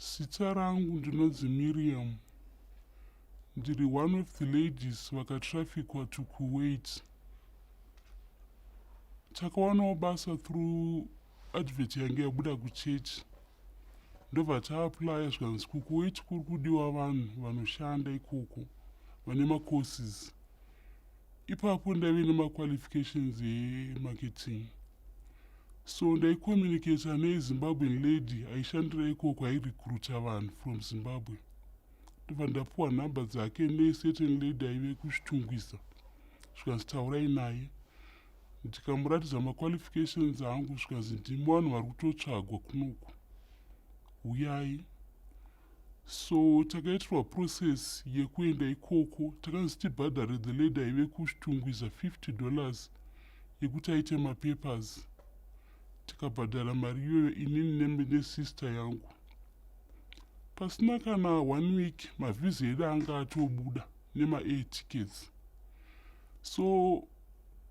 Zita rangu ndinonzi Miriam. Ndiri one of the ladies vakatrafficwa to Kuwait. Takawanawo basa through advert yange yabuda kuchechi. Ndobva taaplya zvikanzi kukuwait kuri kudiwa vanhu vanoshanda ikoko vane macourses. Ipapo ndaive nemaqualifications emarketing. So ndaicommunicata neZimbabwean lady aishandira ikoko airecruita vanhu from Zimbabwe. Ndobva ndapuwa nhamba dzake necertain lady aive kuzvitungwisa zvikanzi taurai naye. Ndikamuratidza maqualifications angu zvikanzi ndimi vanhu vari kutotsvagwa kunoku, uyai. So takaitirwa process yekuenda ikoko. Takanzi tibhadhare the lady aive kuzvitungwisa $50 yekuti aite mapapers. Tikabhadhara mari iyoyo inini nesister yangu. Pasina kana 1 week mavhiza edu anga atobuda nema-air tickets. So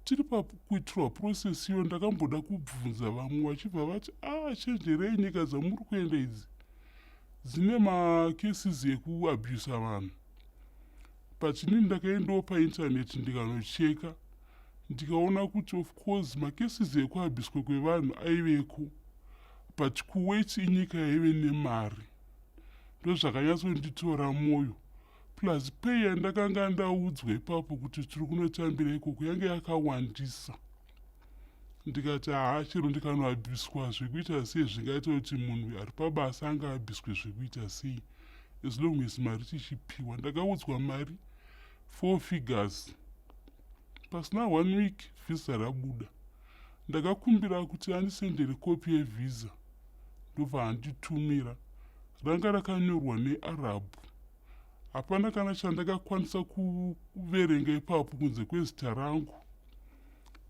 tiri pakuitirwa process iyo ndakamboda kubvunza vamwe vachibva vati chenjerei, nyika dzamuri kuenda idzi dzine macases ekuabhusa vanhu. But inini ndakaendawo paintaneti ndikanocheka ndikaona kuti of course macases ekuabhuswa kwevanhu aiveko, but Kuwait inyika yaive nemari. Ndozvakanyatsonditora mwoyo. Plus pay yandakanga ndaudzwa ipapo kuti tiri kunotambira ikoko yange yakawandisa. Ndikati chero ndikanoabhuswa zvekuita sei zvingaita kuti munhu ari pabasa anga abhuswe zvekuita sei, as long as mari tichipiwa. Ndakaudzwa mari 4 figures. Pasina 1 week visa rabuda. Ndakakumbira kuti andisendere kopi yevisa. Ndobva anditumira. Ranga rakanyorwa neArabhu. Hapana kana chandakakwanisa kuverenga ipapo kunze kwezita rangu.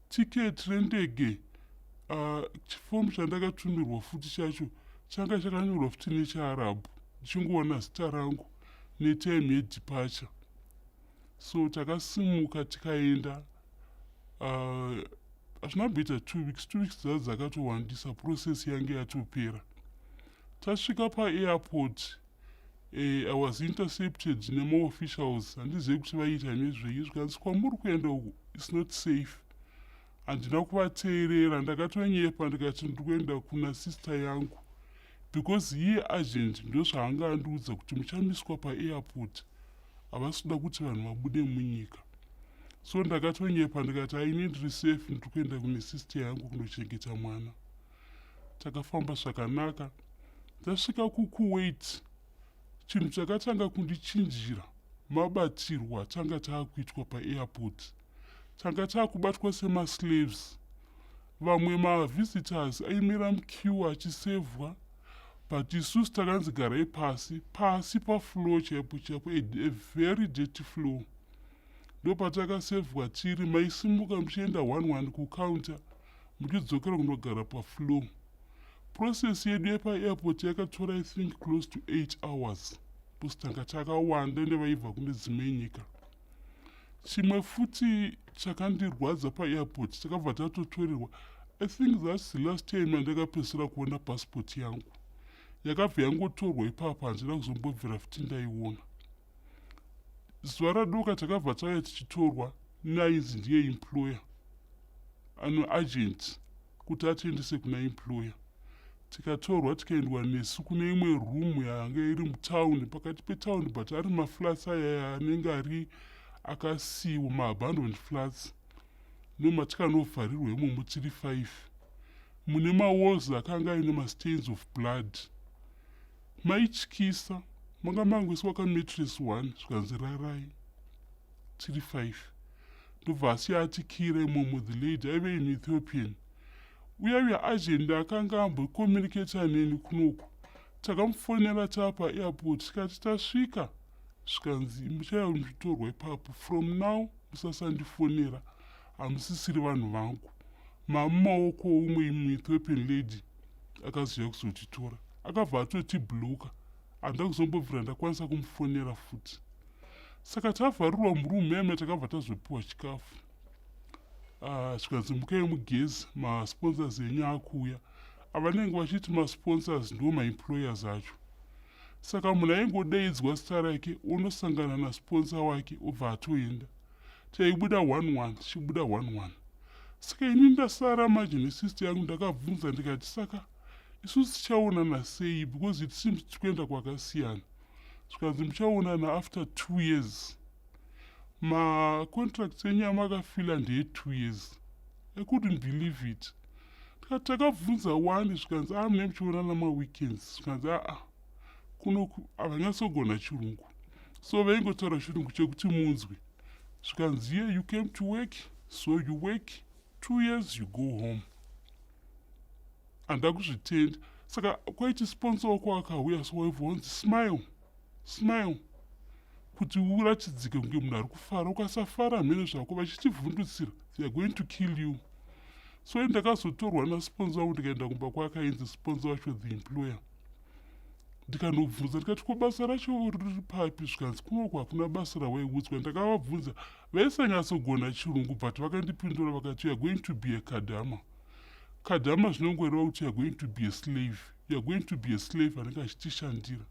Tiketi rendege, chifomu chandakatumirwa futi chacho changa chakanyorwa futi nechiArabhu. Ndichingoona zita rangu netime yedeparture. So takasimuka tikaenda. Hazvinabvita 2 weeks. 2 weeks dzadzo dzakatowandisa, process yange yatopera. Tasvika pa-airport, I was intercepted nemaofficials. Handizivi kuti vaiita nezvei. Zvikanzi kwamuri kuenda uku, it's not safe. Handina kuvateerera, ndakatonyepa ndikati ndiri kuenda kuna sister yangu. Because iye agent ndozvaanga andiudza kuti muchamiswa pa-airport. Havasi kuda kuti vanhu vabude munyika. So ndakatonyepa ndikati ndiri safe, ndiri kuenda kune sister yangu kunochengeta mwana. Takafamba zvakanaka. Tasvika kuKuwait. Chinhu chakatanga kundichinjira mabatirwa tanga taakuitwa pa-airport. Tanga taakubatwa sema-slaves. Vamwe ma-visitors aimira muqueue achisevhwa, but isusu takanzi garai pasi pa-floor chaipo chaipo, a very dirty floor. Ndopatakasevhwa tiri, maisimuka muchienda 1-1 kucounter, muchidzokera kunogara pa-floor. Process yedu yepa-airport yakatora I think close to 8 hours. Tanga takawanda nevaibva kune dzimwe nyika. Chimwe futi chakandirwadza pa-airport, takabva tatotorerwa. I think that's the last time andakapedzisira kuona passport yangu. Yakabva yangotorwa ipapo, handina kuzombobvira futi ndaiona. Zuva radoka takabva tauya tichitorwa neainzi ndiye employer, agent, kuti atiendese kuna employer. Tikatorwa tikaendwa nesu kune imwe room yanga iri mutaundi, pakati petaundi, but ari maflats aya anenge ari akasiiwa, ma-abandoned flats. Ndomatikanobvarirwa imomo tiri 5. Mune mawalls akanga aine ma-stains of blood. Maityisa. Manga mangoiswa ka-mattress 1 zvikanzi rarai. Tiri 5. Ndobva asiyatikira imomo the lady aive in Ethiopian. Uya agent akanga ambokomunicata neni kunoku. Takamufonera tapa-airport tikati tasvika. Zvikanzi muchauya muchitorwa ipapo. From now musasandifonera. Hamusisiri vanhu vangu. Mamumaoko umwe mu-Ethiopian lady akaziva kuzotitora. Akabva atotibloka. Handina kuzombobvira ndakwanisa kumufonera futi. Saka tavharirwa murumu yame takabva tazopiwa chikafu. Zvikanzi mukai mugezi, ma-sponsors enyu akuuya. Avanenge vachiti ma-sponsors ndo ma-employers acho. Saka munhu aingodaidzwa zita rake unosangana nasponsor wake obva atoenda. Chaibuda 1-1 chichibuda 1-1. Saka ini ndasara manje nesister yangu ndakabvunza ndikati saka isusu tichaonana sei because it seems tichienda kwakasiyana. Zvikanzi muchaonana after 2 years. Contract enyu yamakafila ndeye 2 years. I couldn't believe it. Takabvunza wani zvikanzi mune muchionana weekends. Zvikanzi kunoku havanyatsogona chirungu. So vaingotaura chirungu chekuti munzwe. Zvikanzi here you came to work, so you work 2 years you go home. Handakuzvitenda. Saka kwaiti sponsor wako akauya so waibvunza smile kuti uratidzike kunge munhu ari kufara. Ukasafara mhene zvako vachichivhundutsira they are going to kill you. So ndakazotorwa nasponsor wangu ndikaenda kumba kwake ainzi sponsor wacho the employer. Ndikanobvunza ndikati ko basa racho riri papi? Zvikanzi kunoku hakuna basa rawaiudzwa. Ndakavabvunza vaisanyatsogona chirungu but vakandipindura vakati you are going to be a kadama. Kadama zvinongoreva kuti you are going to be a slave. You are going to be a slave anenge achitishandira.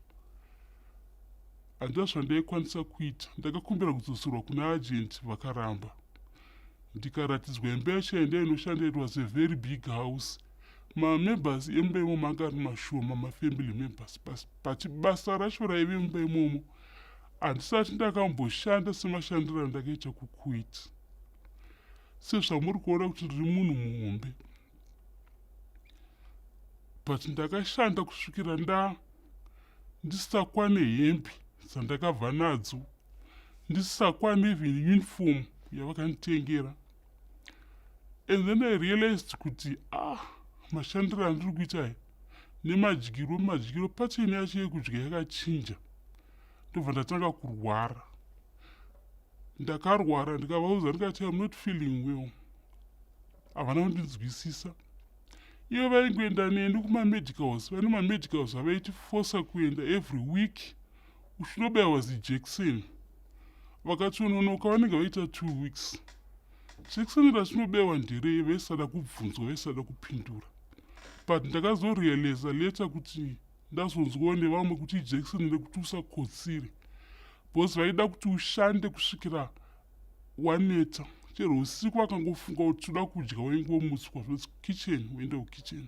Handina zvandaikwanisa kuita. Ndakakumbira kudzoserwa kuna agent vakaramba. Ndikaratidzwa imba yacho yaindainoshandira it was a very big house. Members emba imomo anga ari mashoma family members but basa racho raive mumba imomo handisati ndakamboshanda semashandiro andakaita kukuwait. Sezvamuri kuona kuti ndiri munhu muhombe but ndakashanda kusvikira ndisakwane hembe dzandakabva nadzo, ndisakwane even uniform yavakanditengera. And then I realized kuti mashandiro andiri kuita aya nemadyiro pattern yacho yekudya yakachinja. Ndobva ndatanga kurwara. Ndakarwara ndikavaudza ndikati I'm not feeling well. Havana kundinzwisisa. Ivo vaingoenda neni kumamedicals. Vane mamedicals avaitifosa kuenda every week uchinobaiwa zijekseni. Vakachononoka vanenge vaita 2 weeks. Jekiseni rachinobaiwa nderei vaisada kubvunzwa vaisada kupindura. But ndakazorealiza later kuti ndazonzwawo nevamwe kuti ijekiseni rekuti usakotsire. Because vaida kuti ushande kusvikira waneta. Chero usiku vakangofunga kuti toda kudya waingomutswa kitchen uende kukitchen.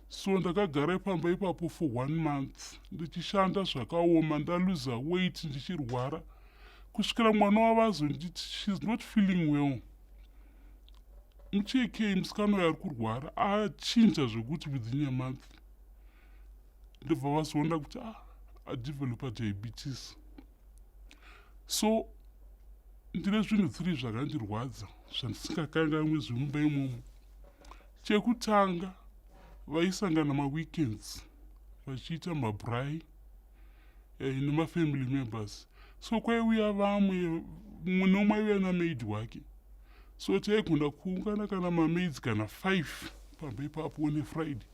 So ndakagara pamba ipapo for 1 month. Ndichishanda zvakaoma ndaluza weight ndichirwara. Kusvikira mwana wavazonditi she's not feeling well. Mucheke musikana uyo ari kurwara achinja zvokuti within a month. Ndobva vazoona kuti adevelopa diabetes. So ndine zvinhu 3 zvakandirwadza zvandisingakanganwi zvemumba imomo. Chekutanga vaisangana maweekends vachiita mabrai nemafamily members. So kwaiuya vamwe mumwe nomwe aiuya namaid wake. So taigona kuungana kana mamaids kana 5 pamba ipapo one Friday.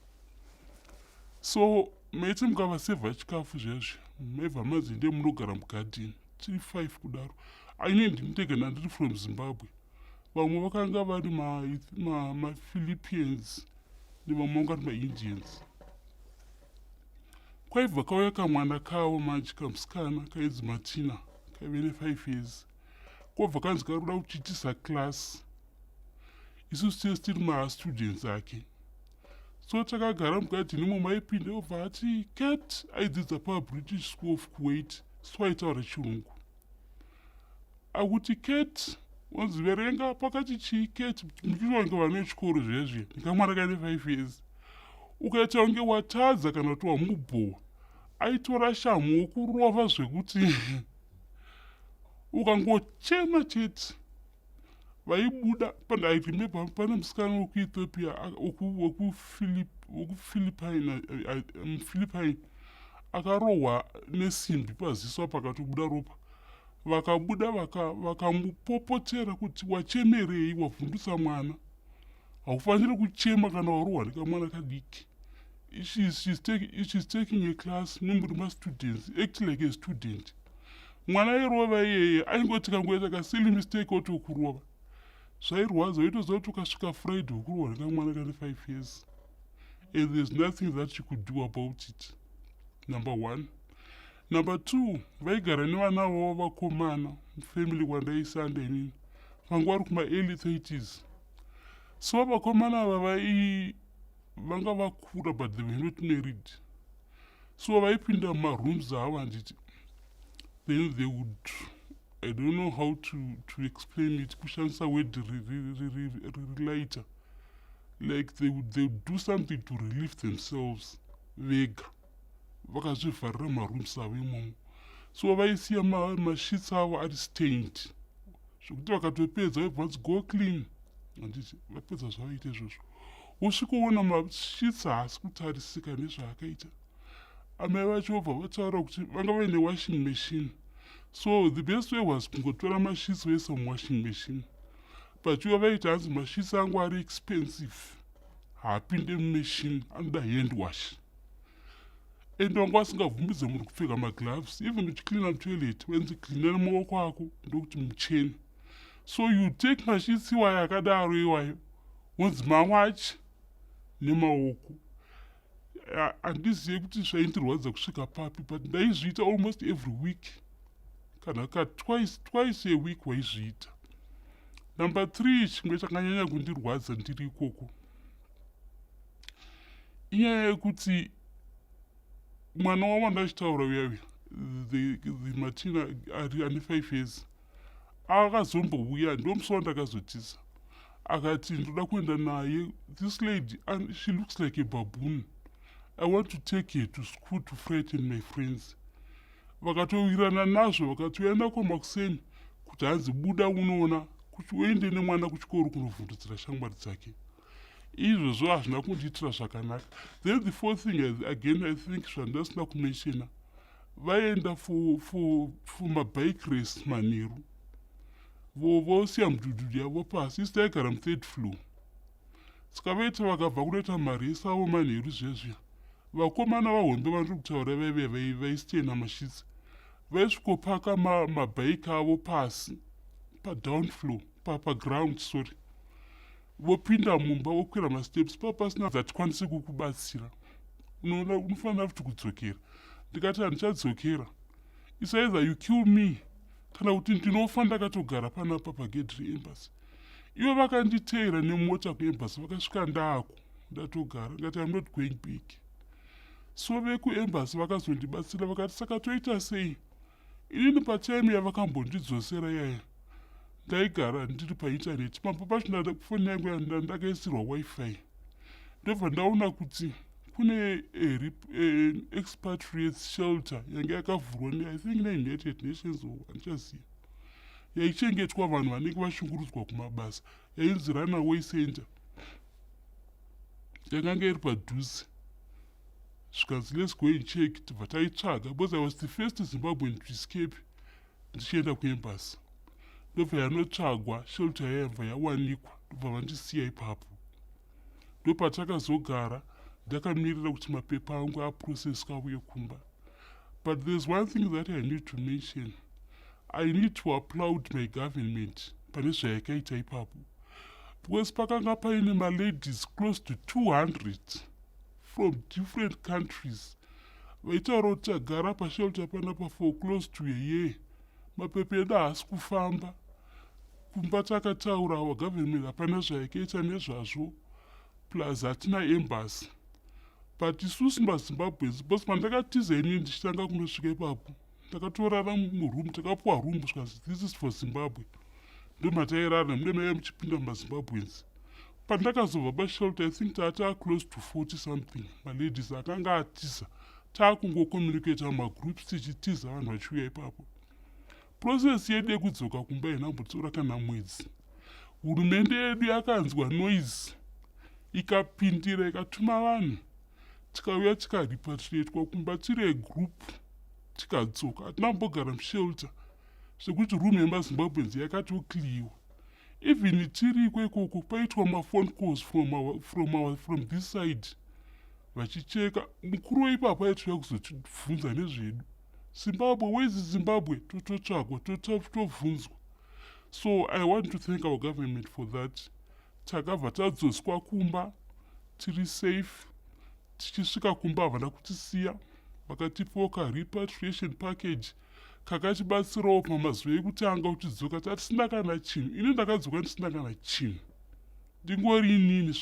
So maiti mukavasevha chikafu zvezvo maibva manzi ndiye munogara mugadheni tiri 5 kudaro. Aine ndinotega ndiri from Zimbabwe. Vamwe vakanga vari maPhilippines nevamwe vanga vari maIndians. Kwaibva kauya kamwana kavo manje kamusikana kainzi Martina kaive ne5 years. Kwabva kanzi karoda kuchitisa class. Isusu tiri mastudents ake. So takagara mugadheni imomo aipinda obva ati Cat aidzidza paBritish School of Kuwait. So aitaura chirungu. Akuti Cat wanzi verenga pakati chii Cat muchiwange vana vechikoro zvezvi. Nekamwana kaine 5 years. Ukaita kunge watadza kana kuti wamubhowa. Aitora shamu wokurova zvekuti ukangochema chete. Vaibuda pandairemember pane musikana wekuEthiopia wekuPhilippine akarohwa nesimbi paziso pakatobuda ropa. Vakabuda vakamupopotera kuti wachemerei wavhundutsa mwana. Haufaniri kuchema kana warohwa nekamwana kadiki. She's taking a class number of students, act like a student. Mwana airova iyeye aingoti kangoita kasili mistake otokurova. Zvairwadza waitoziva kuti ukasvika Friday wokurova nekamwana kane 5 years. And there's nothing that you could do about it. number 1. Number 2, vaigara nevana vavo vakomana family kwandaisanda inini vanga vari kuma-early 30s. So vakomana ava vanga vakura but they were not married. So vaipinda mumarooms avo handiti. Then they would, I don't know how to explain it, kushandisa word relater. Like they would do something to relieve themselves vega vakazvivharira marooms avo imomo. So vaisiya masheets avo ari stained zvokuti vakatopedza vaibva vanzi go clean handiti vapedza zvavaita izvozvo usvikoona masheets haasi kutarisika nezvaakaita. Amai vacho vobva vataura kuti vanga vaine washing machine. So the best way was kungotora masheets voisa muwashing machine. But ivo vaita hanzi masheets angu ari expensive, haapinde mumachine, anoda hand wash. And vanga vasingabvumidze munhu kupfeka magloves. Even uchicleana toilet wenzi cleana nemaoko ako ndokuti muchene. So you take masheets iwayo akadaro iwayo wonzi mawachi nemaoko. Handizivi kuti zvaindirwadza kusvika papi, but ndaizviita almost every week. Kana twice a week waizviita. Number 3, chimwe chakanyanya kundirwadza ndiri ikoko inyaya yekuti mwana wavo ndachitaura uyavi the Martina ari ane 5 years akazombouya ndomusi wandakazotisa akati ndoda kuenda naye, this lady she looks like a baboon, I want to take her to school to frighten my friends. Vakatowirirana nazvo vakati uenda kwamakuseni kuti hanzi buda unoona kuti uende nemwana kuchikoro kunovhundutsira shamwari dzake. Izvozvo hazvina kundiitira zvakanaka. Then the fourth thing again I think zvandasina kumenshena, vaenda for mabike race manheru vosiya mudhudhudhu yavo pasi. Isi taigara mu3rd floor. Saka vaita vakabva kunoita maresi avo manheru zvezviya, vakomana vahombe vandiri kutaura vaive vaisitena mashitsi vaisvikopaka mabhaiki avo pasi padown floor paground sorry, vopinda mumba vokwira masteps papasina dzatikwanisi kukubatsira, unofanira kuti kudzokera. Ndikati handichadzokera, it's either you kill me kana kuti ndinofa ndakatogara panapa pagate reembassy. Ivo vakanditeera nemota kuembassy vakasvika ndaako ndatogara, ndikati I'm not going back. So vekuembassy vakazondibatsira vakati saka toita sei. Inini patime yavakambondidzosera yaya ndaigara ndiri paintaneti, pamwe pacho foni yangu ndakaisirwa wifi. Ndobva ndaona kuti kune expatriates shelter yange yakavhurwa I think neUnited Nations handichaziva, yaichengetwa vanhu vanenge vashungurudzwa kumabasa, yainzi runaway center. Yakanga iri padhuze. Zvikanzi let's go and check, tibva taitsvaga because I was the first Zimbabwean to escape ndichienda kuembassy. Ndobva yanotsvagwa shelter yayabva yawanikwa, ndobva vandisiya ipapo. Ndopatakazogara ndakamirira kuti mapepa angu aprocesswa auye kumba. But there's one thing that I need to mention. I need to applaud my government pane zvayakaita ipapo, because pakanga paine maladies close to 200 from different countries vaitaura kuti tagara pashelter panapa for close to a year, mapepa edu haasi kufamba. Kumba takataura our government hapana zvayakaita nezvazvo, plus hatina embassy. But isusu maZimbabweans, because pandakatiza inini ndichitanga kunosvika ipapo takatorara muroom, takapuwa room zvikanzi this is for Zimbabwe. Ndomatairara mune maive muchipinda maZimbabweans. Pandakazobva pashelter I think tata close to 40 something maladies akanga atiza, takungocommunicata mumagroups tichitiza vanhu vachiuya ipapo. Process yedu yekudzoka kumba inambotora kana mwedzi. Hurumende yedu yakanzwa noise ikapindira ikatuma vanhu, tikauya tikaripatriatwa kumba tiri egroup tikadzoka. Hatinambogara mushelter sekuti room yemaZimbabweans yakatokliyiwa. Even tiriko ikoko paitwa mafone calls from this side vachicheka. Mukuru waipapo aitouya kuzotibvunza nezvedu, Zimbabwe, where is Zimbabwe? Tototsvagwa, tobvunzwa. So I want to thank our government for that. Takabva tadzoswa kumba tiri safe, tichisvika kumba havana kutisiya. vakatipawo repatriation package kakatibatsirawo pamazuva ekutanga uchidzoka. Tatisina kana chinhu. Ini ndakadzoka ndisina kana chinhu, ndingori inini